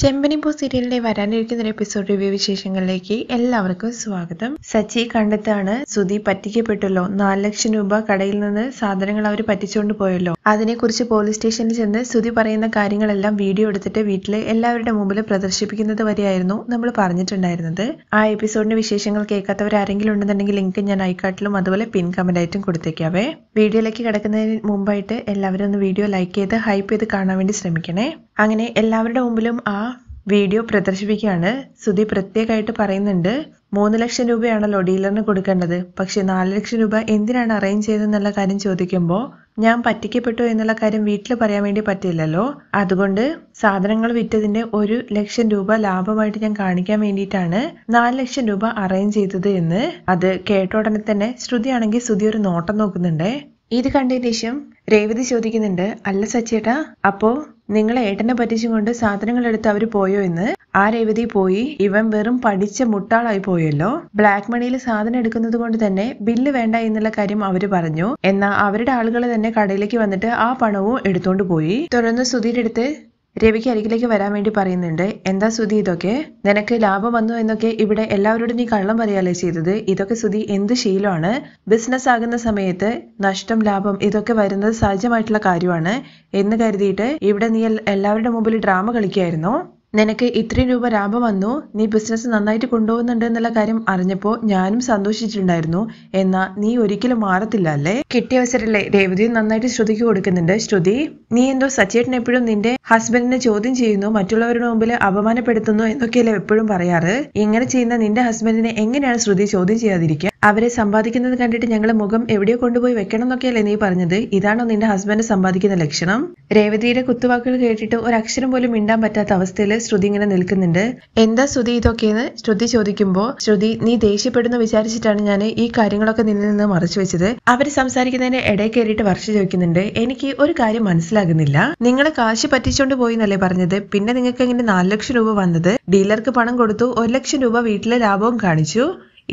ചെമ്പനിപ്പൂ സീരിയലിന്റെ വരാനിരിക്കുന്ന ഒരു എപ്പിസോഡ് റിവ്യൂ വിശേഷങ്ങളിലേക്ക് എല്ലാവർക്കും സ്വാഗതം. സച്ചി കണ്ടെത്താണ് സുധി പറ്റിക്കപ്പെട്ടല്ലോ, 4 ലക്ഷം രൂപ കടയിൽ നിന്ന് സാധനങ്ങൾ അവർ പറ്റിച്ചുകൊണ്ട് പോയല്ലോ. അതിനെക്കുറിച്ച് പോലീസ് സ്റ്റേഷനിൽ ചെന്ന് സുധി പറയുന്ന കാര്യങ്ങളെല്ലാം വീഡിയോ എടുത്തിട്ട് വീട്ടിലെ എല്ലാവരുടെ മുമ്പിൽ പ്രദർശിപ്പിക്കുന്നത് വരെയായിരുന്നു നമ്മൾ പറഞ്ഞിട്ടുണ്ടായിരുന്നത്. ആ എപ്പിസോഡിന്റെ വിശേഷങ്ങൾ കേൾക്കാത്തവർ ആരെങ്കിലും ഉണ്ടെന്നുണ്ടെങ്കിൽ ലിങ്ക് ഞാൻ ഐക്കാർട്ടിലും അതുപോലെ പിൻ കമന്റ് ആയിട്ടും കൊടുത്തേക്കാവേ. വീഡിയോയിലേക്ക് കിടക്കുന്നതിന് മുമ്പായിട്ട് എല്ലാവരും ഒന്ന് വീഡിയോ ലൈക്ക് ചെയ്ത് ഹൈപ്പ് ചെയ്ത് കാണാൻ വേണ്ടി ശ്രമിക്കണേ. അങ്ങനെ എല്ലാവരുടെ മുമ്പിലും ആ വീഡിയോ പ്രദർശിപ്പിക്കുകയാണ്. സുധി പ്രത്യേകമായിട്ട് പറയുന്നുണ്ട്, 3 ലക്ഷം രൂപയാണല്ലോ ഡീലറിന് കൊടുക്കേണ്ടത്, പക്ഷെ 4 ലക്ഷം രൂപ എന്തിനാണ് അറേഞ്ച് ചെയ്തെന്നുള്ള കാര്യം ചോദിക്കുമ്പോൾ ഞാൻ പറ്റിക്കപ്പെട്ടു എന്നുള്ള കാര്യം വീട്ടിൽ പറയാൻ വേണ്ടി പറ്റില്ലല്ലോ, അതുകൊണ്ട് സാധനങ്ങൾ വിറ്റതിന്റെ 1 ലക്ഷം രൂപ ലാഭമായിട്ട് ഞാൻ കാണിക്കാൻ വേണ്ടിയിട്ടാണ് 4 ലക്ഷം രൂപ അറേഞ്ച് ചെയ്തത് എന്ന്. അത് കേട്ട ഉടനെ തന്നെ ശ്രുതിയാണെങ്കിൽ സുധി ഒരു നോട്ടം നോക്കുന്നുണ്ട്. ഇത് കണ്ടതിന് ശേഷം രേവതി ചോദിക്കുന്നുണ്ട്, അല്ല സച്ചേട്ടാ, അപ്പോ നിങ്ങളെ ഏട്ടനെ പറ്റിച്ചും കൊണ്ട് സാധനങ്ങൾ എടുത്ത് അവര് പോയോ എന്ന്. ആ രേവതി പോയി, ഇവൻ വെറും പഠിച്ച മുട്ടാളായി പോയല്ലോ. ബ്ലാക്ക് മണിയിൽ സാധനം എടുക്കുന്നത് കൊണ്ട് തന്നെ ബില്ല് വേണ്ട എന്നുള്ള കാര്യം അവര് പറഞ്ഞു. എന്നാൽ അവരുടെ ആളുകൾ തന്നെ കടയിലേക്ക് വന്നിട്ട് ആ പണവും എടുത്തോണ്ട് പോയി. തുടർന്ന് സുധീരുടെ അടുത്ത് രവിക്ക് അരികിലേക്ക് വരാൻ വേണ്ടി പറയുന്നുണ്ട്. എന്താ സുധി ഇതൊക്കെ? നിനക്ക് ലാഭം വന്നു എന്നൊക്കെ ഇവിടെ എല്ലാവരോടും നീ കള്ളം പറയാലേ ചെയ്തത്. ഇതൊക്കെ സുധി എന്ത് ശീലമാണ്? ബിസിനസ് ആകുന്ന സമയത്ത് നഷ്ടം ലാഭം ഇതൊക്കെ വരുന്നത് സഹജമായിട്ടുള്ള കാര്യമാണ് എന്ന് കരുതിയിട്ട് ഇവിടെ നീ എല്ലാവരുടെ മുമ്പിൽ ഡ്രാമ കളിക്കായിരുന്നോ? നിനക്ക് ഇത്രയും രൂപ ലാഭം വന്നു, നീ ബിസിനസ് നന്നായിട്ട് കൊണ്ടുപോകുന്നുണ്ട് എന്നുള്ള കാര്യം അറിഞ്ഞപ്പോ ഞാനും സന്തോഷിച്ചിട്ടുണ്ടായിരുന്നു. എന്നാ നീ ഒരിക്കലും മാറത്തില്ല അല്ലേ? കിട്ടിയ അവസരല്ലേ രേവതിയും നന്നായിട്ട് ശ്രുതിക്ക് കൊടുക്കുന്നുണ്ട്. ശ്രുതി, നീ എന്തോ സച്ചേട്ടൻ എപ്പോഴും നിന്റെ ഹസ്ബൻഡിനെ ചോദ്യം ചെയ്യുന്നു, മറ്റുള്ളവരുടെ മുമ്പിൽ അപമാനപ്പെടുത്തുന്നു എന്നൊക്കെയല്ലേ എപ്പോഴും പറയാറ്. ഇങ്ങനെ ചെയ്യുന്ന നിന്റെ ഹസ്ബൻഡിനെ എങ്ങനെയാണ് ശ്രുതി ചോദ്യം ചെയ്യാതിരിക്കുക? അവരെ സമ്പാദിക്കുന്നത് കണ്ടിട്ട് ഞങ്ങളെ മുഖം എവിടെയോ കൊണ്ടുപോയി വെക്കണം എന്നൊക്കെയല്ലേ നീ പറഞ്ഞത്? ഇതാണോ നിന്റെ ഹസ്ബൻഡ് സമ്പാദിക്കുന്ന ലക്ഷണം? രേവതിയുടെ കുത്തുവാക്കുകൾ കേട്ടിട്ട് ഒരക്ഷരം പോലും മിണ്ടാൻ പറ്റാത്ത അവസ്ഥയിൽ ശ്രുതി ഇങ്ങനെ നിൽക്കുന്നുണ്ട്. എന്താ ശ്രുതി ഇതൊക്കെയെന്ന് ശ്രുതി ചോദിക്കുമ്പോ, ശ്രുതി നീ ദേഷ്യപ്പെടുന്ന വിചാരിച്ചിട്ടാണ് ഞാൻ ഈ കാര്യങ്ങളൊക്കെ നിന്നിൽ നിന്ന് മറച്ചു വെച്ചത്. അവര് സംസാരിക്കുന്നതിന്റെ ഇടയിൽ കയറിയിട്ട് വർഷ ചോദിക്കുന്നുണ്ട്, എനിക്ക് ഒരു കാര്യം മനസ്സിലാകുന്നില്ല, നിങ്ങളെ കാശ് പറ്റിച്ചോണ്ട് പോയി എന്നല്ലേ പറഞ്ഞത്, പിന്നെ നിങ്ങൾക്ക് എങ്ങനെ 4 ലക്ഷം രൂപ വന്നത്? ഡീലർക്ക് പണം കൊടുത്തു, 1 ലക്ഷം രൂപ വീട്ടിലെ ലാഭവും കാണിച്ചു.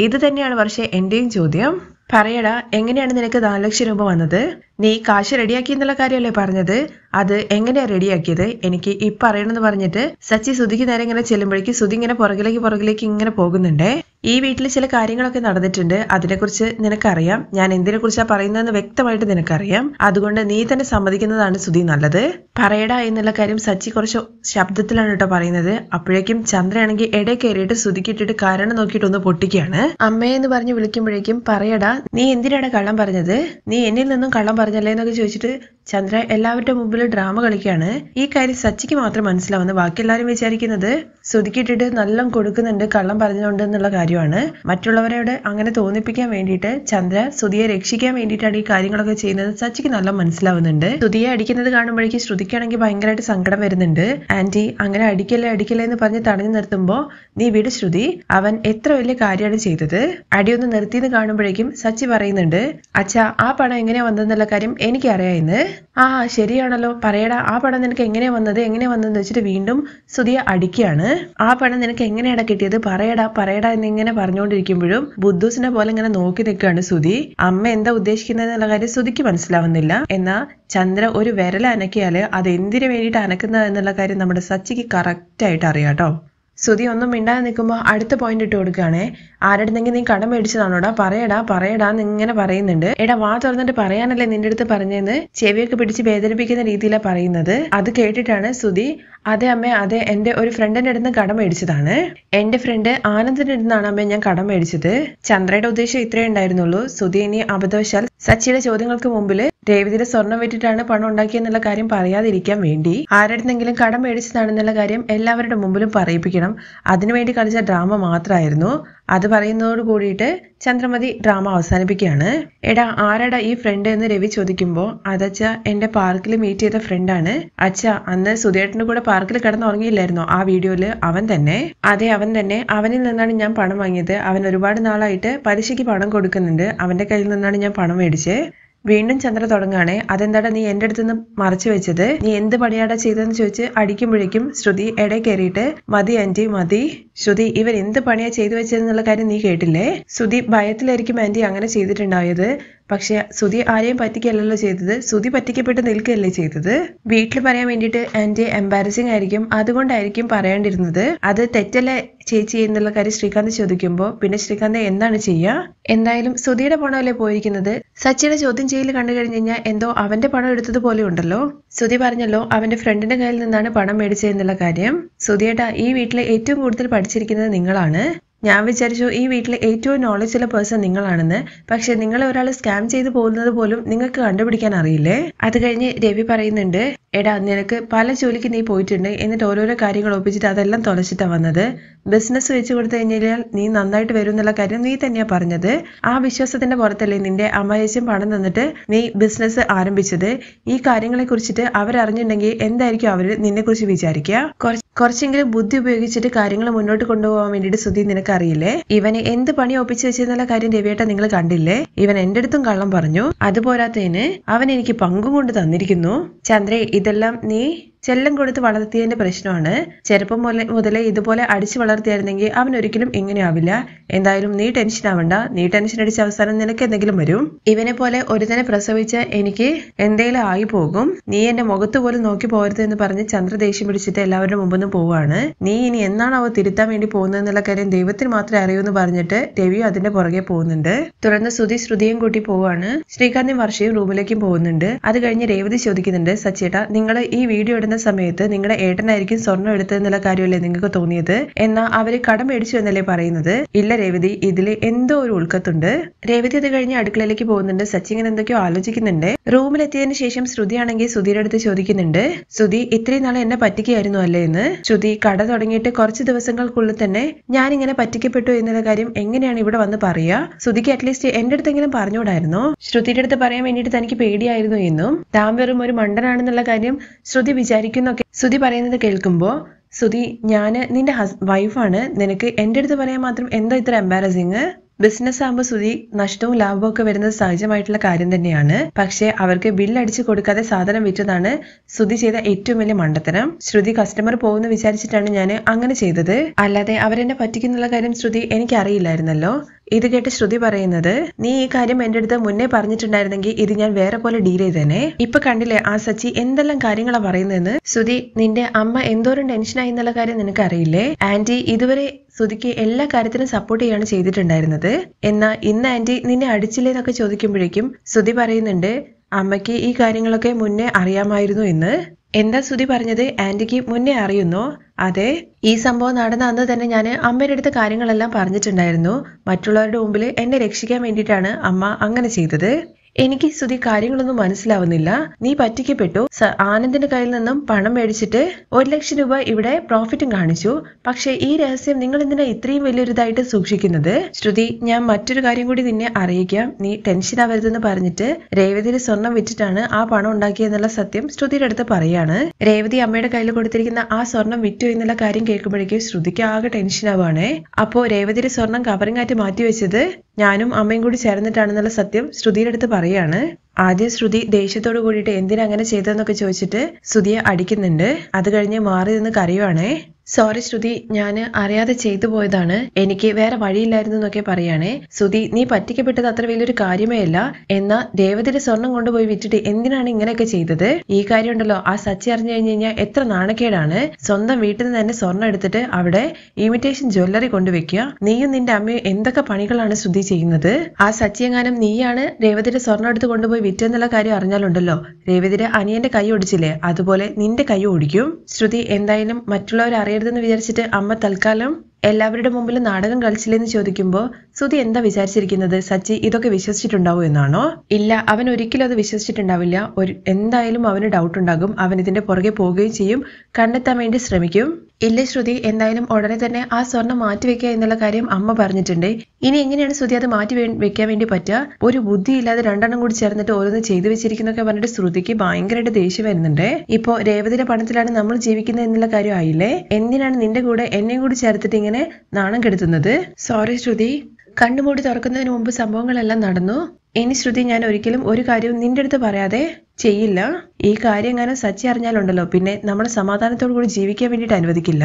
ഇത് തന്നെയാണ് പക്ഷേ എന്റെയും ചോദ്യം. പറയടാ, എങ്ങനെയാണ് നിനക്ക് 4 ലക്ഷം രൂപ വന്നത്? നീ കാശ് റെഡിയാക്കി എന്നുള്ള കാര്യമല്ലേ പറഞ്ഞത്? അത് എങ്ങനെയാ റെഡിയാക്കിയത്? എനിക്ക് ഇപ്പൊ അറിയണമെന്ന് പറഞ്ഞിട്ട് സച്ചി സുധിക്ക് നേരെ ഇങ്ങനെ ചെല്ലുമ്പോഴേക്ക് സുധി ഇങ്ങനെ പുറകിലേക്ക് ഇങ്ങനെ പോകുന്നുണ്ടേ. ഈ വീട്ടിൽ ചില കാര്യങ്ങളൊക്കെ നടന്നിട്ടുണ്ട്, അതിനെക്കുറിച്ച് നിനക്കറിയാം. ഞാൻ എന്തിനെ കുറിച്ചാ പറയുന്നതെന്ന് വ്യക്തമായിട്ട് നിനക്കറിയാം. അതുകൊണ്ട് നീ തന്നെ സമ്മതിക്കുന്നതാണ് സുധി നല്ലത്. പറയടാ എന്നുള്ള കാര്യം സച്ചി കുറച്ച് ശബ്ദത്തിലാണ് കേട്ടോ പറയുന്നത്. അപ്പോഴേക്കും ചന്ദ്രയാണെങ്കിൽ ഇടയിൽ കയറിയിട്ട് സുധിക്കിട്ടിട്ട് കാരണം നോക്കിയിട്ട് ഒന്ന് പൊട്ടിക്കുകയാണ്. അമ്മയെന്ന് പറഞ്ഞ് വിളിക്കുമ്പോഴേക്കും, പറയടാ നീ എന്തിനാണ് കള്ളം പറഞ്ഞത്? നീ എന്നിൽ നിന്നും കള്ളം പറഞ്ഞല്ലേ എന്നൊക്കെ ചോദിച്ചിട്ട് ചന്ദ്ര എല്ലാവരുടെ മുമ്പിൽ ഡ്രാമ കളിക്കുകയാണ്. ഈ കാര്യം സച്ചിക്ക് മാത്രം മനസ്സിലാവുന്നു. ബാക്കി എല്ലാവരും വിചാരിക്കുന്നത് സുധിക്കിട്ടിട്ട് നല്ല കൊടുക്കുന്നുണ്ട് കള്ളം പറഞ്ഞുകൊണ്ട് എന്നുള്ള കാര്യമാണ്. മറ്റുള്ളവരോട് അങ്ങനെ തോന്നിപ്പിക്കാൻ വേണ്ടിയിട്ട് ചന്ദ്ര സുധിയെ രക്ഷിക്കാൻ വേണ്ടിയിട്ടാണ് ഈ കാര്യങ്ങളൊക്കെ ചെയ്യുന്നത്. സച്ചിക്ക് നല്ല മനസ്സിലാവുന്നുണ്ട്. സുധിയെ അടിക്കുന്നത് കാണുമ്പോഴേക്കും ശ്രുതിക്കാണെങ്കിൽ ഭയങ്കരമായിട്ട് സങ്കടം വരുന്നുണ്ട്. ആന്റി അങ്ങനെ അടിക്കല്ലേ എന്ന് പറഞ്ഞ് തടഞ്ഞു നിർത്തുമ്പോ, നീ വിട് ശ്രുതി, അവൻ എത്ര വലിയ കാര്യമാണ് ചെയ്തത്. അടിയൊന്ന് നിർത്തിയെന്ന് കാണുമ്പോഴേക്കും സച്ചി പറയുന്നുണ്ട്, അച്ഛാ ആ പണം എങ്ങനെയാ വന്നതെന്നുള്ള കാര്യം എനിക്കറിയാമെന്ന്. ആ ശരിയാണല്ലോ, പറയടാ ആ പണം നിനക്ക് എങ്ങനെയാ വന്നതെന്ന് വെച്ചിട്ട് വീണ്ടും സുധിയെ അടിക്കുകയാണ്. ആ പണം നിനക്ക് എങ്ങനെയാണ് കിട്ടിയത്? പറയടാ എന്നിങ്ങനെ പറഞ്ഞുകൊണ്ടിരിക്കുമ്പോഴും ബുദ്ധൂസിനെ പോലെ ഇങ്ങനെ നോക്കി നിൽക്കുകയാണ് സുധി. അമ്മ എന്താ ഉദ്ദേശിക്കുന്നത് എന്നുള്ള കാര്യം സുധിക്ക് മനസ്സിലാവുന്നില്ല. എന്നാ ചന്ദ്ര ഒരു വിരൽ അനക്കിയാല് അത് എന്തിനു വേണ്ടിയിട്ട് അനക്കുന്നത് എന്നുള്ള കാര്യം നമ്മുടെ സച്ചിക്ക് കറക്റ്റ് ആയിട്ട് അറിയാട്ടോ. സുധി ഒന്നും മിണ്ടാതെ നിൽക്കുമ്പോൾ അടുത്ത പോയിന്റ് ഇട്ട് കൊടുക്കുകയാണേ. ആരുടെന്നെങ്കിൽ നീ കടം മേടിച്ചതാണോടാ? പറയടാ ഇങ്ങനെ പറയുന്നുണ്ട്. എടാ വാ തുറന്നിട്ട് പറയാനല്ലേ നിന്റെ അടുത്ത് പറഞ്ഞെന്ന് ചെവിയൊക്കെ പിടിച്ച് വേദനിപ്പിക്കുന്ന രീതിയിലാണ് പറയുന്നത്. അത് കേട്ടിട്ടാണ് സുധി, അതെ അമ്മേ, അതെ എന്റെ ഒരു ഫ്രണ്ടിന്റെ അടുത്ത് കടം മേടിച്ചതാണ്. എന്റെ ഫ്രണ്ട് ആനന്ദിന്റെ അടുത്താണ് അമ്മേ ഞാൻ കടം മേടിച്ചത്. ചന്ദ്രയുടെ ഉദ്ദേശം ഇത്രേ ഉണ്ടായിരുന്നുള്ളൂ. സുധി ഇനി അബദ്ധവശാൽ സച്ചിയുടെ ചോദ്യങ്ങൾക്ക് മുമ്പിൽ രേവതിയുടെ സ്വർണം വിറ്റിട്ടാണ് പണം ഉണ്ടാക്കിയെന്നുള്ള കാര്യം പറയാതിരിക്കാൻ വേണ്ടി ആരുടെന്നെങ്കിലും കടം മേടിച്ചതാണെന്നുള്ള കാര്യം എല്ലാവരുടെ മുമ്പിലും പറയിപ്പിക്കണം. അതിനുവേണ്ടി കളിച്ച ഡ്രാമ മാത്രമായിരുന്നു. അത് പറയുന്നതോട് കൂടിയിട്ട് ചന്ദ്രമതി ഡ്രാമ അവസാനിപ്പിക്കുകയാണ്. എടാ ആരാടാ ഈ ഫ്രണ്ട് എന്ന് രവി ചോദിക്കുമ്പോ, അതച്ഛ എന്റെ പാർക്കിൽ മീറ്റ് ചെയ്ത ഫ്രണ്ടാണ്. അച്ഛ അന്ന് സുധേട്ടന്റെ കൂടെ പാർക്കിൽ കിടന്നുറങ്ങിയില്ലായിരുന്നോ ആ വീഡിയോയില്? അവൻ തന്നെ. അതെ അവൻ തന്നെ. അവനിൽ നിന്നാണ് ഞാൻ പണം വാങ്ങിയത്. അവൻ ഒരുപാട് നാളായിട്ട് പലിശയ്ക്ക് പണം കൊടുക്കുന്നുണ്ട്. അവന്റെ കയ്യിൽ നിന്നാണ് ഞാൻ പണം മേടിച്ചത്. വീണ്ടും ചന്ദ്ര തുടങ്ങാണേ. അതെന്താടാ നീ എന്റെ അടുത്ത് നിന്ന് മറച്ചു വെച്ചത്? നീ എന്ത് പണിയാടാ ചെയ്തതെന്ന് ചോദിച്ച് അടിക്കുമ്പോഴേക്കും ശ്രുതി ഇടയിൽ കയറിയിട്ട്, മതി ആന്റി മതി. ശ്രുതി, ഇവൻ എന്ത് പണിയാ ചെയ്തു വെച്ചതെന്നുള്ള കാര്യം നീ കേട്ടില്ലേ? ശ്രുതി ഭയത്തിലായിരിക്കും ആന്റി അങ്ങനെ ചെയ്തിട്ടുണ്ടായത്. പക്ഷെ ശ്രുതി ആരെയും പറ്റിക്കല്ലോ ചെയ്തത്, ശ്രുതി പറ്റിക്കപ്പെട്ട് നിൽക്കുകയല്ലേ ചെയ്തത്. വീട്ടിൽ പറയാൻ വേണ്ടിയിട്ട് ആന്റി എംബാരസിംഗ് ആയിരിക്കും, അതുകൊണ്ടായിരിക്കും പറയാണ്ടിരുന്നത്. അത് തെറ്റല്ലേ ചേച്ചി എന്നുള്ള കാര്യം ശ്രീകാന്ത് ചോദിക്കുമ്പോൾ പിന്നെ ശ്രീകാന്ത് എന്താണ് ചെയ്യുക? എന്തായാലും ശ്രുതിയുടെ പണമല്ലേ പോയിരിക്കുന്നത്. സച്ചിയുടെ ചോദ്യം ചെയ്യൽ കണ്ടു കഴിഞ്ഞു കഴിഞ്ഞാൽ എന്തോ അവന്റെ പണം എടുത്തതുപോലെ ഉണ്ടല്ലോ. ശ്രുതി പറഞ്ഞല്ലോ അവന്റെ ഫ്രണ്ടിന്റെ കയ്യിൽ നിന്നാണ് പണം മേടിച്ചതെന്നുള്ള കാര്യം. ശ്രുതിയേട്ടാ, ഈ വീട്ടിലെ ഏറ്റവും കൂടുതൽ പഠിച്ചിരിക്കുന്നത് നിങ്ങളാണ്. ഞാൻ വിചാരിച്ചു ഈ വീട്ടിലെ ഏറ്റവും നോളജുള്ള പേഴ്സൺ നിങ്ങളാണെന്ന്. പക്ഷെ നിങ്ങളെ ഒരാൾ സ്കാം ചെയ്തു പോകുന്നത് പോലും നിങ്ങൾക്ക് കണ്ടുപിടിക്കാൻ അറിയില്ലേ? അത് കഴിഞ്ഞ് രവി പറയുന്നുണ്ട്, എടാ നിനക്ക് പല ജോലിക്ക് നീ പോയിട്ടുണ്ട്, എന്നിട്ട് ഓരോരോ കാര്യങ്ങൾ ഒപ്പിച്ചിട്ട് അതെല്ലാം തുലച്ചിട്ടാ വന്നത്. ബിസിനസ് വെച്ച് കൊടുത്തു കഴിഞ്ഞാൽ നീ നന്നായിട്ട് വരും എന്നുള്ള കാര്യം നീ തന്നെയാ പറഞ്ഞത്. ആ വിശ്വാസത്തിന്റെ പുറത്തല്ലേ നിന്റെ അമ്മായച്ചൻ പണം തന്നിട്ട് നീ ബിസിനസ് ആരംഭിച്ചത്. ഈ കാര്യങ്ങളെ കുറിച്ചിട്ട് അവരറിഞ്ഞിട്ടുണ്ടെങ്കിൽ എന്തായിരിക്കും അവര് നിന്നെ കുറിച്ച് വിചാരിക്കുക? കുറച്ചെങ്കിലും ബുദ്ധി ഉപയോഗിച്ചിട്ട് കാര്യങ്ങൾ മുന്നോട്ട് കൊണ്ടുപോകാൻ വേണ്ടിയിട്ട് ശ്രുതി നിനക്കറിയില്ലേ? ഇവന് എന്ത് പണി ഒപ്പിച്ചു വെച്ചെന്നുള്ള കാര്യം രവിയേട്ട നിങ്ങൾ കണ്ടില്ലേ? ഇവൻ എന്റെ അടുത്തും കള്ളം പറഞ്ഞു. അതുപോരാത്തതിന് അവൻ എനിക്ക് പങ്കും കൊണ്ട് തന്നിരിക്കുന്നു. ചന്ദ്രേ, ഇതെല്ലാം നീ ചെല്ലം കൊടുത്ത് വളർത്തിയതിന്റെ പ്രശ്നമാണ്. ചെറുപ്പം മുതലേ ഇതുപോലെ അടിച്ചു വളർത്തിയായിരുന്നെങ്കിൽ അവൻ ഒരിക്കലും ഇങ്ങനെ ആവില്ല. എന്തായാലും നീ ടെൻഷൻ ആവണ്ട. നീ ടെൻഷൻ അടിച്ച അവസാനം നിനക്ക് എന്തെങ്കിലും വരും. ഇവനെ പോലെ ഒരുതനെ പ്രസവിച്ച എനിക്ക് എന്തേലും ആയി പോകും. നീ എന്റെ മുഖത്ത് പോലും നോക്കി പോകരുത് എന്ന് പറഞ്ഞ് ചന്ദ്ര ദേഷ്യം പിടിച്ചിട്ട് എല്ലാവരുടെ മുമ്പൊന്നും പോവാണ്. നീ ഇനി എന്നാണ് അവ തിരുത്താൻ വേണ്ടി പോകുന്നത് എന്നുള്ള കാര്യം ദൈവത്തിന് മാത്രമേ അറിയൂ എന്ന് പറഞ്ഞിട്ട് രവിയും അതിന്റെ പുറകെ പോകുന്നുണ്ട്. തുടർന്ന് ശ്രുതിയും കൂട്ടി പോവാണ്. ശ്രീകാന്തും വർഷയും റൂമിലേക്കും പോകുന്നുണ്ട്. അത് കഴിഞ്ഞ് രേവതി ചോദിക്കുന്നുണ്ട്, സച്ചേട്ടാ നിങ്ങൾ ഈ വീഡിയോ ഇടുന്ന സമയത്ത് നിങ്ങളുടെ ഏട്ടനായിരിക്കും സ്വർണ്ണം എടുത്തതെന്നുള്ള കാര്യമല്ലേ നിങ്ങൾക്ക് തോന്നിയത്? എന്നാൽ അവര് കടം മേടിച്ചു എന്നല്ലേ പറയുന്നത്? ഇല്ല രേവതി, ഇതില് എന്തോ ഒരു ഉൾക്കത്തുണ്ട്. രേവതി അത് കഴിഞ്ഞ് അടുക്കളയിലേക്ക് പോകുന്നുണ്ട്. സച്ചി ഇങ്ങനെ എന്തൊക്കെയോ ആലോചിക്കുന്നുണ്ട്. റൂമിലെത്തിയതിനു ശേഷം ശ്രുതിയാണെങ്കിൽ ശ്രുതിയുടെ അടുത്ത് ചോദിക്കുന്നുണ്ട്, ശ്രുതി ഇത്രയും നാളെ എന്നെ പറ്റിക്കുകയായിരുന്നു അല്ലേ എന്ന്. ശ്രുതി, കട തുടങ്ങിയിട്ട് കുറച്ച് ദിവസങ്ങൾക്കുള്ളിൽ തന്നെ ഞാൻ ഇങ്ങനെ പറ്റിക്കപ്പെട്ടു എന്നുള്ള കാര്യം എങ്ങനെയാണ് ഇവിടെ വന്ന് പറയാ? ശ്രുതിക്ക് അറ്റ്ലീസ്റ്റ് എന്റെ അടുത്തെങ്കിലും പറഞ്ഞുകൂടായിരുന്നോ? ശ്രുതിയുടെ അടുത്ത് പറയാൻ വേണ്ടിയിട്ട് തനിക്ക് പേടിയായിരുന്നു എന്നും താൻ വെറും ഒരു മണ്ടനാണെന്നുള്ള കാര്യം ശ്രുതി വിചാരിക്കുന്നൊക്കെ ശ്രുതി പറയുന്നത് കേൾക്കുമ്പോ, ശ്രുതി ഞാന് നിന്റെ വൈഫാണ്, നിനക്ക് എന്റെ അടുത്ത് പറയാൻ മാത്രം എന്താ ഇത്ര എംബാരസിങ്? ബിസിനസ് ആകുമ്പോൾ ശ്രുതി നഷ്ടവും ലാഭവും ഒക്കെ വരുന്നത് സഹജമായിട്ടുള്ള കാര്യം തന്നെയാണ്. പക്ഷെ അവർക്ക് ബില്ലടിച്ചു കൊടുക്കാതെ സാധനം വിറ്റതാണ് ശ്രുതി ചെയ്ത ഏറ്റവും വലിയ മണ്ടത്തരം. ശ്രുതി കസ്റ്റമർ പോകുന്ന വിചാരിച്ചിട്ടാണ് ഞാൻ അങ്ങനെ ചെയ്തത്, അല്ലാതെ അവരെന്നെ പറ്റിക്കുന്നുള്ള കാര്യം ശ്രുതി എനിക്ക് അറിയില്ലായിരുന്നല്ലോ. ഇത് കേട്ട് ശ്രുതി പറയുന്നത്, നീ ഈ കാര്യം എന്റെ അടുത്ത് മുന്നേ പറഞ്ഞിട്ടുണ്ടായിരുന്നെങ്കിൽ ഇത് ഞാൻ വേറെ പോലെ ഡീൽ ചെയ്തേനെ. ഇപ്പൊ കണ്ടില്ലേ ആ സച്ചി എന്തെല്ലാം കാര്യങ്ങളാ പറയുന്നതെന്ന്. ശ്രുതി, നിന്റെ അമ്മ എന്തോരം ടെൻഷനായി എന്നുള്ള കാര്യം നിനക്ക് അറിയില്ലേ? ആന്റി ഇതുവരെ ശ്രുതിക്ക് എല്ലാ കാര്യത്തിനും സപ്പോർട്ട് ചെയ്യാണ് ചെയ്തിട്ടുണ്ടായിരുന്നത്. എന്നാ ഇന്ന് ആന്റി നിന്നെ അടിച്ചില്ലേ എന്നൊക്കെ ചോദിക്കുമ്പോഴേക്കും ശ്രുതി പറയുന്നുണ്ട്, അമ്മയ്ക്ക് ഈ കാര്യങ്ങളൊക്കെ മുന്നേ അറിയാമായിരുന്നു എന്ന്. എന്താ ശ്രുതി പറഞ്ഞത്? ആന്റിക്ക് മുന്നേ അറിയുന്നോ? അതെ, ഈ സംഭവം നടന്ന അന്ന് തന്നെ ഞാൻ അമ്മയുടെ അടുത്ത് കാര്യങ്ങളെല്ലാം പറഞ്ഞിട്ടുണ്ടായിരുന്നു. മറ്റുള്ളവരുടെ മുമ്പിൽ എന്നെ രക്ഷിക്കാൻ വേണ്ടിയിട്ടാണ് അമ്മ അങ്ങനെ ചെയ്തത്. എനിക്ക് ശ്രുതി കാര്യങ്ങളൊന്നും മനസ്സിലാവുന്നില്ല. നീ പറ്റിക്കപ്പെട്ടു. ആനന്ദിന്റെ കയ്യിൽ നിന്നും പണം മേടിച്ചിട്ട് 1 ലക്ഷം രൂപ ഇവിടെ പ്രോഫിറ്റും കാണിച്ചു. പക്ഷെ ഈ രഹസ്യം നിങ്ങൾ എന്തിനാ ഇത്രയും വലിയൊരിതായിട്ട് സൂക്ഷിക്കുന്നത്? ശ്രുതി, ഞാൻ മറ്റൊരു കാര്യം കൂടി നിന്നെ അറിയിക്കാം. നീ ടെൻഷൻ ആവരുതെന്ന് പറഞ്ഞിട്ട് രേവതിയുടെ സ്വർണം വിറ്റിട്ടാണ് ആ പണം ഉണ്ടാക്കിയെന്നുള്ള സത്യം ശ്രുതിയുടെ അടുത്ത് പറയാണ്. രേവതി അമ്മയുടെ കയ്യിൽ കൊടുത്തിരിക്കുന്ന ആ സ്വർണം വിറ്റു എന്നുള്ള കാര്യം കേൾക്കുമ്പോഴേക്കും ശ്രുതിക്ക് ആകെ ടെൻഷൻ ആവുകയാണേ. അപ്പോ രേവതിയുടെ സ്വർണം കവറിങ്ങാറ്റ് മാറ്റിവെച്ചത് ഞാനും അമ്മയും കൂടി ചേർന്നിട്ടാണെന്നുള്ള സത്യം ശ്രുതിയുടെ അടുത്ത് പറയാണ്. ആദ്യം ശ്രുതി ദേഷ്യത്തോട് കൂടിയിട്ട് എന്തിനാ അങ്ങനെ ചെയ്തതെന്നൊക്കെ ചോദിച്ചിട്ട് ശ്രുതിയെ അടിക്കുന്നുണ്ട്. അത് കഴിഞ്ഞ് മാറി നിന്ന് കരയുവാണേ. സോറി ശ്രുതി, ഞാൻ അറിയാതെ ചെയ്തു പോയതാണ്, എനിക്ക് വേറെ വഴിയില്ലായിരുന്നു എന്നൊക്കെ പറയാണേ. ശ്രുതി, നീ പറ്റിക്കപ്പെട്ടത് അത്ര വലിയൊരു കാര്യമേ അല്ല. എന്നാ രേവതിയുടെ സ്വർണം കൊണ്ടുപോയി വിറ്റിട്ട് എന്തിനാണ് ഇങ്ങനെയൊക്കെ ചെയ്തത്? ഈ കാര്യം ഉണ്ടല്ലോ ആ സച്ചി അറിഞ്ഞു കഴിഞ്ഞു കഴിഞ്ഞാൽ എത്ര നാണക്കേടാണ്. സ്വന്തം വീട്ടിൽ നിന്ന് തന്നെ സ്വർണം എടുത്തിട്ട് അവിടെ ഇമിറ്റേഷൻ ജ്വല്ലറി കൊണ്ടുവെക്കുക. നീയും നിന്റെ അമ്മയും എന്തൊക്കെ പണികളാണ് ശ്രുതി ചെയ്യുന്നത്? ആ സച്ചിയെങ്ങാനും നീയാണ് രേവതിയുടെ സ്വർണം എടുത്ത് കൊണ്ടുപോയി വിറ്റെന്നുള്ള കാര്യം അറിഞ്ഞാലുണ്ടല്ലോ, രേവതിയുടെ അനിയന്റെ കൈ ഒടിച്ചില്ലേ, അതുപോലെ നിന്റെ കൈ ഒടിക്കും. ശ്രുതി, എന്തായാലും മറ്റുള്ളവർ അറിയരുതെന്ന് വിചാരിച്ചിട്ട് അമ്മ തൽക്കാലം എല്ലാവരുടെ മുമ്പിൽ നാടകം കളിച്ചില്ലെന്ന് ചോദിക്കുമ്പോ ശ്രുതി എന്താ വിചാരിച്ചിരിക്കുന്നത്? സച്ചി ഇതൊക്കെ വിശ്വസിച്ചിട്ടുണ്ടാവും എന്നാണോ? ഇല്ല, അവൻ ഒരിക്കലും അത് വിശ്വസിച്ചിട്ടുണ്ടാവില്ല. എന്തായാലും അവന് ഡൗട്ട് ഉണ്ടാകും. അവൻ ഇതിന്റെ പുറകെ പോവുകയും ചെയ്യും, കണ്ടെത്താൻ വേണ്ടി ശ്രമിക്കും. ഇല്ല ശ്രുതി, എന്തായാലും ഉടനെ തന്നെ ആ സ്വർണം മാറ്റിവെക്കുക എന്നുള്ള കാര്യം അമ്മ പറഞ്ഞിട്ടുണ്ട്. ഇനി എങ്ങനെയാണ് ശ്രുതി അത് മാറ്റി വെക്കാൻ വേണ്ടി പറ്റുക? ഒരു ബുദ്ധിയില്ലാതെ രണ്ടെണ്ണം കൂടി ചേർന്നിട്ട് ഓരോന്ന് ചെയ്തു വെച്ചിരിക്കുന്നൊക്കെ പറഞ്ഞിട്ട് ശ്രുതിക്ക് ഭയങ്കരമായിട്ട് ദേഷ്യം വരുന്നുണ്ട്. ഇപ്പോ രേവതിയുടെ പണത്തിലാണ് നമ്മൾ ജീവിക്കുന്നത് എന്നുള്ള കാര്യം ആയില്ലേ? എന്തിനാണ് നിന്റെ കൂടെ എന്നെയും കൂടി ചേർത്തിട്ട് ഇങ്ങനെ നാണം കെടുത്തുന്നത്? സോറി ശ്രുതി, കണ്ണുമൂടി തുറക്കുന്നതിന് മുമ്പ് സംഭവങ്ങളെല്ലാം നടന്നു. ഇനി ശ്രുതി ഞാൻ ഒരിക്കലും ഒരു കാര്യവും നിന്റെ അടുത്ത് പറയാതെ ചെയ്യില്ല. ഈ കാര്യം എങ്ങാനും സച്ചി അറിഞ്ഞാലുണ്ടല്ലോ പിന്നെ നമ്മൾ സമാധാനത്തോടു കൂടി ജീവിക്കാൻ വേണ്ടിയിട്ട് അനുവദിക്കില്ല.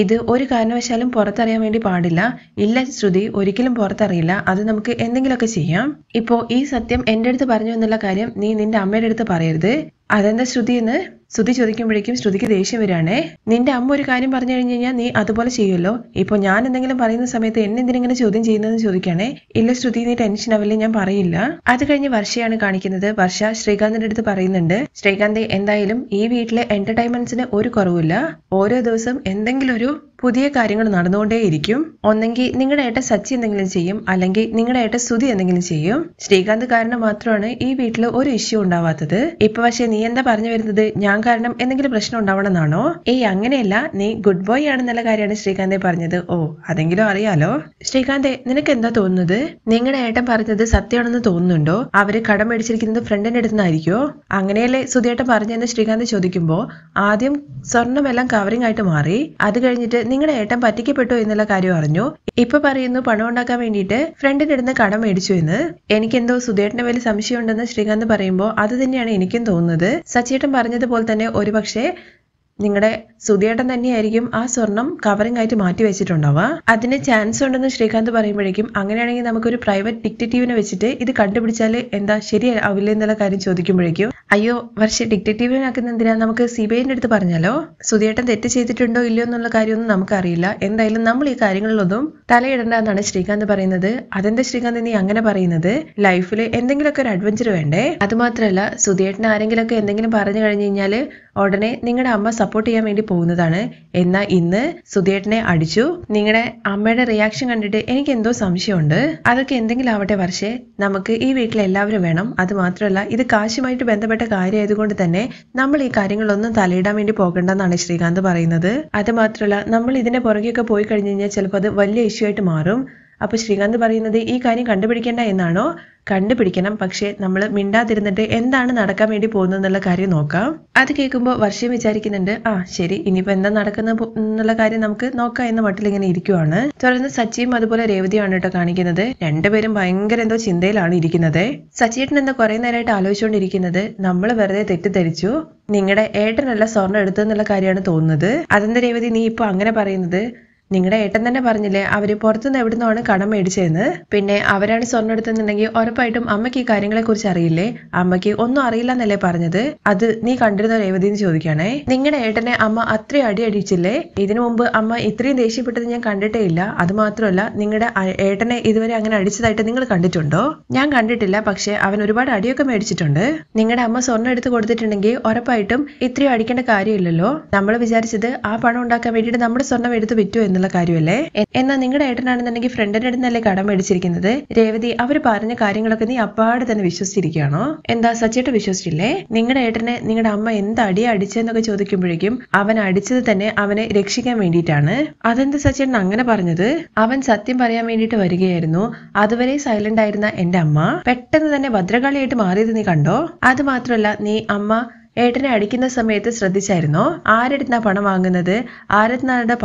ഇത് ഒരു കാരണവശാലും പുറത്തറിയാൻ വേണ്ടി പാടില്ല. ഇല്ല ശ്രുതി, ഒരിക്കലും പുറത്തറിയില്ല. അത് നമുക്ക് എന്തെങ്കിലുമൊക്കെ ചെയ്യാം. ഇപ്പോ ഈ സത്യം എന്റെ അടുത്ത് പറഞ്ഞു എന്നുള്ള കാര്യം നീ നിന്റെ അമ്മയുടെ അടുത്ത് പറയരുത്. അതെന്താ ശ്രുതി എന്ന് ശ്രുതി ചോദിക്കുമ്പോഴേക്കും ശ്രുതിക്ക് ദേഷ്യം വരികയാണേ. നിന്റെ അമ്മ ഒരു കാര്യം പറഞ്ഞു കഴിഞ്ഞു കഴിഞ്ഞാൽ നീ അതുപോലെ ചെയ്യുമല്ലോ. ഇപ്പൊ ഞാൻ എന്തെങ്കിലും പറയുന്ന സമയത്ത് എന്നെ എന്തിനെങ്ങനെ ചോദ്യം ചെയ്യുന്നതെന്ന് ചോദിക്കുകയാണേ. ഇല്ല ശ്രുതി, നീ ടെൻഷൻ ആവില്ലേ, ഞാൻ പറയില്ല. അത് കഴിഞ്ഞ് വർഷയാണ് കാണിക്കുന്നത്. വർഷ ശ്രീകാന്തിന്റെ അടുത്ത് പറയുന്നുണ്ട്, ശ്രീകാന്ത് എന്തായാലും ഈ വീട്ടിലെ എന്റർടൈൻമെന്റ്സിന് ഒരു കുറവില്ല. ഓരോ ദിവസം എന്തെങ്കിലും ഒരു പുതിയ കാര്യങ്ങൾ നടന്നുകൊണ്ടേയിരിക്കും. ഒന്നെങ്കിൽ നിങ്ങളുടെ ഏട്ടൻ സച്ചി എന്തെങ്കിലും ചെയ്യും, അല്ലെങ്കിൽ നിങ്ങളുടെ ഏട്ടൻ സുധി എന്തെങ്കിലും ചെയ്യും. ശ്രീകാന്ത് കാരണം മാത്രമാണ് ഈ വീട്ടിൽ ഒരു ഇഷ്യൂ ഉണ്ടാവാത്തത്. ഇപ്പൊ പക്ഷെ നീ എന്താ പറഞ്ഞു വരുന്നത്, ഞാൻ കാരണം എന്തെങ്കിലും പ്രശ്നം ഉണ്ടാവണമെന്നാണോ? ഏയ് അങ്ങനെയല്ല, നീ ഗുഡ് ബോയ് ആണെന്നുള്ള കാര്യമാണ് ശ്രീകാന്തെ പറഞ്ഞത്. ഓ അതെങ്കിലും അറിയാലോ. ശ്രീകാന്തെ, നിനക്ക് എന്താ തോന്നുന്നത്? നിങ്ങളുടെ ഏട്ടൻ പറഞ്ഞത് സത്യമാണെന്ന് തോന്നുന്നുണ്ടോ? അവര് കടം മേടിച്ചിരിക്കുന്നത് ഫ്രണ്ടിന്റെ അടുത്തുനിന്നായിരിക്കോ? അങ്ങനെയല്ലേ സുധിയേട്ടൻ പറഞ്ഞെന്ന് ശ്രീകാന്ത് ചോദിക്കുമ്പോ ആദ്യം സ്വർണ്ണമെല്ലാം കവറിംഗ് ആയിട്ട് മാറി. അത് കഴിഞ്ഞിട്ട് നിങ്ങളുടെ ഏട്ടൻ പറ്റിക്കപ്പെട്ടു എന്നുള്ള കാര്യം അറിഞ്ഞു. ഇപ്പൊ പറയുന്നു പണം ഉണ്ടാക്കാൻ വേണ്ടിയിട്ട് ഫ്രണ്ടിന്റെ അടുത്ത് കടം മേടിച്ചു എന്ന്. എനിക്കെന്തോ സുധേട്ടന്റെ വലിയ സംശയം ഉണ്ടെന്ന് ശ്രീകാന്ത് പറയുമ്പോ അത് തന്നെയാണ് എനിക്കും തോന്നുന്നത്. സച്ചിയേട്ടൻ പറഞ്ഞതുപോലെ തന്നെ ഒരുപക്ഷെ നിങ്ങളുടെ സുധിയേട്ടൻ തന്നെയായിരിക്കും ആ സ്വർണം കവറിംഗ് ആയിട്ട് മാറ്റി വെച്ചിട്ടുണ്ടാവുക. അതിന് ചാൻസ് ഉണ്ടെന്ന് ശ്രീകാന്ത് പറയുമ്പോഴേക്കും അങ്ങനെയാണെങ്കിൽ നമുക്കൊരു പ്രൈവറ്റ് ഡിറ്റക്റ്റീവിനെ വെച്ചിട്ട് ഇത് കണ്ടുപിടിച്ചാൽ എന്താ ശരിയാവില്ല എന്നുള്ള കാര്യം ചോദിക്കുമ്പോഴേക്കും അയ്യോ വർഷ ഡിറ്റക്റ്റീവിനാക്കുന്ന എന്തിനാ, നമുക്ക് സിബിഐന്റെ അടുത്ത് പറഞ്ഞാലോ. സുധിയേട്ടൻ തെറ്റ് ചെയ്തിട്ടുണ്ടോ ഇല്ലയോ എന്നുള്ള കാര്യമൊന്നും നമുക്കറിയില്ല. എന്തായാലും നമ്മൾ ഈ കാര്യങ്ങളിലൊന്നും തലയിടണ്ട എന്നാണ് ശ്രീകാന്ത് പറയുന്നത്. അതെന്താ ശ്രീകാന്ത് നീ അങ്ങനെ പറയുന്നത്? ലൈഫിൽ എന്തെങ്കിലുമൊക്കെ ഒരു അഡ്വഞ്ചർ വേണ്ടേ? അതുമാത്രമല്ല സുധിയേട്ടൻ ആരെങ്കിലുമൊക്കെ എന്തെങ്കിലും പറഞ്ഞു കഴിഞ്ഞു കഴിഞ്ഞാൽ ഉടനെ നിങ്ങളുടെ അമ്മ സപ്പോർട്ട് ചെയ്യാൻ വേണ്ടി പോകുന്നതാണ്. എന്നാൽ ഇന്ന് സുധിയേട്ടനെ അടിച്ചു. നിങ്ങളുടെ അമ്മയുടെ റിയാക്ഷൻ കണ്ടിട്ട് എനിക്ക് എന്തോ സംശയമുണ്ട്. അതൊക്കെ എന്തെങ്കിലും ആവട്ടെ വർഷേ, നമുക്ക് ഈ വീട്ടിൽ എല്ലാവരും വേണം. അത് മാത്രമല്ല ഇത് കാശുമായിട്ട് ബന്ധപ്പെട്ട കാര്യമായതുകൊണ്ട് തന്നെ നമ്മൾ ഈ കാര്യങ്ങളൊന്നും തലയിടാൻ വേണ്ടി പോകണ്ടെന്നാണ് ശ്രീകാന്ത് പറയുന്നത്. അത് മാത്രമല്ല നമ്മൾ ഇതിന്റെ പുറകെയൊക്കെ പോയി കഴിഞ്ഞു കഴിഞ്ഞാൽ ചിലപ്പോൾ അത് വലിയ ഇഷ്യൂ ആയിട്ട് മാറും. അപ്പൊ ശ്രീകാന്ത് പറയുന്നത് ഈ കാര്യം കണ്ടുപിടിക്കേണ്ട എന്നാണോ? കണ്ടുപിടിക്കണം, പക്ഷെ നമ്മൾ മിണ്ടാതിരുന്നിട്ട് എന്താണ് നടക്കാൻ വേണ്ടി പോകുന്നത് എന്നുള്ള കാര്യം നോക്കാം. അത് കേൾക്കുമ്പോൾ വർഷം വിചാരിക്കുന്നുണ്ട്, ആ ശരി ഇനിയിപ്പോ എന്താ നടക്കുന്ന എന്നുള്ള കാര്യം നമുക്ക് നോക്കാം എന്ന മട്ടിൽ ഇങ്ങനെ ഇരിക്കുവാണ്. തുടർന്ന് സച്ചിയും അതുപോലെ രേവതിയാണ് കേട്ടോ കാണിക്കുന്നത്. രണ്ടുപേരും ഭയങ്കര എന്തോ ചിന്തയിലാണ് ഇരിക്കുന്നത്. സച്ചിയേട്ടൻ എന്താ കുറെ നേരമായിട്ട് ആലോചിച്ചുകൊണ്ടിരിക്കുന്നത്, നമ്മൾ വെറുതെ തെറ്റിദ്ധരിച്ചു, നിങ്ങളുടെ ഏട്ടനല്ല സ്വർണ്ണം എടുത്തെന്നുള്ള കാര്യമാണ് തോന്നുന്നത്. അതെന്താ രേവതി നീ ഇപ്പൊ അങ്ങനെ പറയുന്നത്? നിങ്ങളുടെ ഏട്ടൻ തന്നെ പറഞ്ഞില്ലേ അവര് പുറത്തുനിന്ന് എവിടുന്നാണ് കടം മേടിച്ചതെന്ന്. പിന്നെ അവരാണ് സ്വർണ്ണം എടുത്തെന്നുണ്ടെങ്കിൽ ഉറപ്പായിട്ടും അമ്മയ്ക്ക് ഈ കാര്യങ്ങളെ കുറിച്ച് അറിയില്ലേ? അമ്മയ്ക്ക് ഒന്നും അറിയില്ല എന്നല്ലേ പറഞ്ഞത്? അത് നീ കണ്ടിരുന്ന രേവതി എന്ന് ചോദിക്കുകയാണേ. നിങ്ങളുടെ ഏട്ടനെ അമ്മ അത്രയും അടി അടിച്ചില്ലേ? ഇതിനു മുമ്പ് അമ്മ ഇത്രയും ദേഷ്യപ്പെട്ടത് ഞാൻ കണ്ടിട്ടേ ഇല്ല. അത് മാത്രമല്ല നിങ്ങളുടെ ഏട്ടനെ ഇതുവരെ അങ്ങനെ അടിച്ചതായിട്ട് നിങ്ങൾ കണ്ടിട്ടുണ്ടോ? ഞാൻ കണ്ടിട്ടില്ല, പക്ഷെ അവൻ ഒരുപാട് അടിയൊക്കെ മേടിച്ചിട്ടുണ്ട്. നിങ്ങളുടെ അമ്മ സ്വർണ്ണം എടുത്ത് കൊടുത്തിട്ടുണ്ടെങ്കിൽ ഉറപ്പായിട്ടും ഇത്രയും അടിക്കേണ്ട കാര്യമില്ലല്ലോ. നമ്മൾ വിചാരിച്ചത് ആ പണം ഉണ്ടാക്കാൻ വേണ്ടിയിട്ട് നമ്മുടെ സ്വർണ്ണം എടുത്ത് വിറ്റു എന്നുള്ള കാര്യമല്ലേ? എന്നാൽ നിങ്ങളുടെ ഏട്ടനാണെന്നുണ്ടെങ്കിൽ ഫ്രണ്ടിന്റെ അടുത്തല്ലേ കടം മേടിച്ചിരിക്കുന്നത്. രേവതി അവർ പറഞ്ഞ കാര്യങ്ങളൊക്കെ നീ അപ്പാടെ തന്നെ വിശ്വസിച്ചിരിക്കുകയാണോ? എന്താ സച്ചിയേട്ടൻ വിശ്വസിച്ചില്ലേ? നിങ്ങളുടെ ഏട്ടനെ നിങ്ങളുടെ അമ്മ എന്ത് അടിയാ അടിച്ചെന്നൊക്കെ ചോദിക്കുമ്പോഴേക്കും അവൻ അടിച്ചത് തന്നെ അവനെ രക്ഷിക്കാൻ വേണ്ടിയിട്ടാണ്. അതെന്താ സച്ചിയേട്ടൻ അങ്ങനെ പറഞ്ഞത്? അവൻ സത്യം പറയാൻ വേണ്ടിയിട്ട് വരികയായിരുന്നു. അതുവരെ സൈലന്റ് ആയിരുന്ന എന്റെ അമ്മ പെട്ടെന്ന് തന്നെ ഭദ്രകാളിയായിട്ട് മാറിയത് നീ കണ്ടോ? അത് മാത്രമല്ല നീ അമ്മ ഏട്ടനെ അടിക്കുന്ന സമയത്ത് ശ്രദ്ധിച്ചായിരുന്നോ? ആരെടുത്താ പണം വാങ്ങുന്നത്, ആരെടുത്താ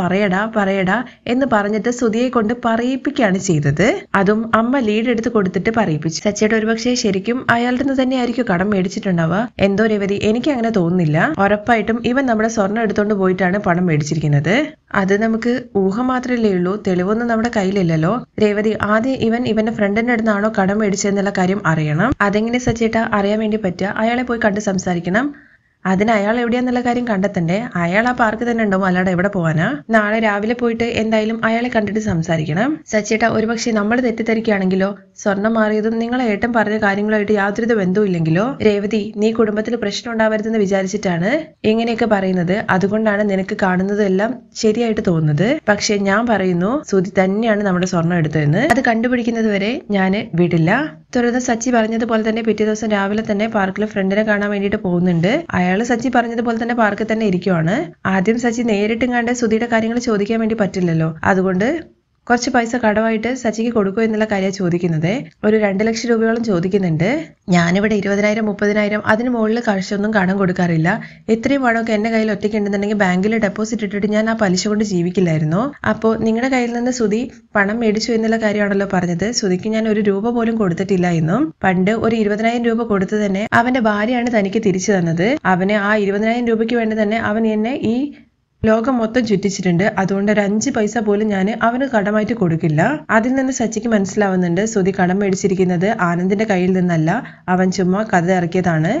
പറയടാ എന്ന് പറഞ്ഞിട്ട് സുധിയെ കൊണ്ട് പറയിപ്പിക്കുകയാണ് ചെയ്തത്. അതും അമ്മ ലീഡ് എടുത്ത് കൊടുത്തിട്ട് പറയിപ്പിച്ചു. സച്ചേട്ട ഒരുപക്ഷെ ശരിക്കും അയാളുടെ നിന്ന് തന്നെ ആയിരിക്കും കടം മേടിച്ചിട്ടുണ്ടാവുക. എന്തോ രേവതി എനിക്ക് അങ്ങനെ തോന്നുന്നില്ല. ഉറപ്പായിട്ടും ഇവൻ നമ്മുടെ സ്വർണ്ണം എടുത്തോണ്ട് പോയിട്ടാണ് പണം മേടിച്ചിരിക്കുന്നത്. അത് നമുക്ക് ഊഹം മാത്രമല്ലേ ഉള്ളൂ, തെളിവൊന്നും നമ്മുടെ കയ്യിലില്ലല്ലോ. രേവതി ആദ്യം ഇവന്റെ ഫ്രണ്ടിന്റെ അടുത്താണോ കടം മേടിച്ചതെന്നുള്ള കാര്യം അറിയണം. അതെങ്ങനെ സച്ചേട്ട അറിയാൻ വേണ്ടി പറ്റുക? അയാളെ പോയി കണ്ട് സംസാരിക്കണം. അതിന് അയാൾ എവിടെയാന്നുള്ള കാര്യം കണ്ടെത്തണ്ടേ? അയാൾ ആ പാർക്ക് തന്നെ ഉണ്ടാവും, അല്ലാതെ എവിടെ പോവാനാ? നാളെ രാവിലെ പോയിട്ട് എന്തായാലും അയാളെ കണ്ടിട്ട് സംസാരിക്കണം. സച്ചേട്ട ഒരുപക്ഷെ നമ്മൾ തെറ്റിദ്ധരിക്കുകയാണെങ്കിലോ? സ്വർണം മാറിയതും നിങ്ങളെ ഏട്ടൻ പറഞ്ഞ കാര്യങ്ങളുമായിട്ട് യാതൊരു ബന്ധവും ഇല്ലെങ്കിലോ? രേവതി നീ കുടുംബത്തിൽ പ്രശ്നം ഉണ്ടാവരുതെന്ന് വിചാരിച്ചിട്ടാണ് ഇങ്ങനെയൊക്കെ പറയുന്നത്. അതുകൊണ്ടാണ് നിനക്ക് കാണുന്നതെല്ലാം ശരിയായിട്ട് തോന്നുന്നത്. പക്ഷെ ഞാൻ പറയുന്നു സുധി തന്നെയാണ് നമ്മുടെ സ്വർണം എടുത്തതെന്ന്. അത് കണ്ടുപിടിക്കുന്നത് വരെ ഞാന് വിടില്ല. തുടർന്ന് സച്ചി പറഞ്ഞതുപോലെ തന്നെ പിറ്റേ ദിവസം രാവിലെ തന്നെ പാർക്കിൽ ഫ്രണ്ടിനെ കാണാൻ വേണ്ടിയിട്ട് പോകുന്നുണ്ട്. അയാള് സച്ചി പറഞ്ഞതുപോലെ തന്നെ പാർക്കിൽ തന്നെ ഇരിക്കുവാണ്. ആദ്യം സച്ചി നേരിട്ടും കണ്ട് സുധിയുടെ കാര്യങ്ങൾ ചോദിക്കാൻ വേണ്ടി പറ്റില്ലല്ലോ. അതുകൊണ്ട് കുറച്ച് പൈസ കടമായിട്ട് സച്ചിക്ക് കൊടുക്കുമോ എന്നുള്ള കാര്യം ചോദിക്കുന്നത്. ഒരു 2 ലക്ഷം രൂപയോളം ചോദിക്കുന്നുണ്ട്. ഞാനിവിടെ 20,000 30,000 അതിന് മുകളിൽ കാശൊന്നും കടം കൊടുക്കാറില്ല. ഇത്രയും പണമൊക്കെ എന്റെ കയ്യിൽ ഒറ്റയ്ക്ക് ഉണ്ടെന്നുണ്ടെങ്കിൽ ബാങ്കിൽ ഡെപ്പോസിറ്റ് ഇട്ടിട്ട് ഞാൻ ആ പലിശ കൊണ്ട് ജീവിക്കില്ലായിരുന്നു. അപ്പോൾ നിങ്ങളുടെ കയ്യിൽ നിന്ന് സുധി പണം മേടിച്ചു എന്നുള്ള കാര്യമാണല്ലോ പറഞ്ഞത്. സുധിക്ക് ഞാൻ 1 രൂപ പോലും കൊടുത്തിട്ടില്ല എന്നും പണ്ട് ഒരു 20,000 രൂപ കൊടുത്ത് തന്നെ അവന്റെ ഭാര്യയാണ് തനിക്ക് തിരിച്ചു തന്നത്. അവന് ആ 20,000 രൂപയ്ക്ക് വേണ്ടി തന്നെ അവൻ എന്നെ ഈ ലോകം മൊത്തം ചുറ്റിച്ചിട്ടുണ്ട്. അതുകൊണ്ട് ഒരു 5 പൈസ പോലും ഞാൻ അവന് കടമായിട്ട് കൊടുക്കില്ല. അതിൽ നിന്ന് സച്ചിക്ക് മനസ്സിലാവുന്നുണ്ട് സുധി കടം മേടിച്ചിരിക്കുന്നത് ആനന്ദിന്റെ കയ്യിൽ നിന്നല്ല, അവൻ ചുമ്മാ കഥ ഇറക്കിയതാണ്.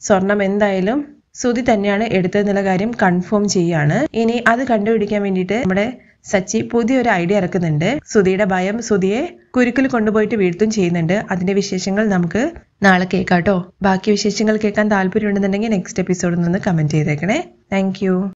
സ്വർണം എന്തായാലും സുധി തന്നെയാണ് എടുത്തതെന്നുള്ള കാര്യം കൺഫേം ചെയ്യാണ്. ഇനി അത് കണ്ടുപിടിക്കാൻ വേണ്ടിയിട്ട് നമ്മുടെ സച്ചി പുതിയൊരു ഐഡിയ ഇറക്കുന്നുണ്ട്. സുധിയുടെ ഭയം സുധിയെ കുരുക്കിൽ കൊണ്ടുപോയിട്ട് വീഴ്ത്തും ചെയ്യുന്നുണ്ട്. അതിന്റെ വിശേഷങ്ങൾ നമുക്ക് നാളെ കേൾക്കാട്ടോ. ബാക്കി വിശേഷങ്ങൾ കേൾക്കാൻ താല്പര്യമുണ്ടെന്നുണ്ടെങ്കിൽ നെക്സ്റ്റ് എപ്പിസോഡിൽ നിന്ന് കമന്റ് ചെയ്തേക്കണേ. താങ്ക്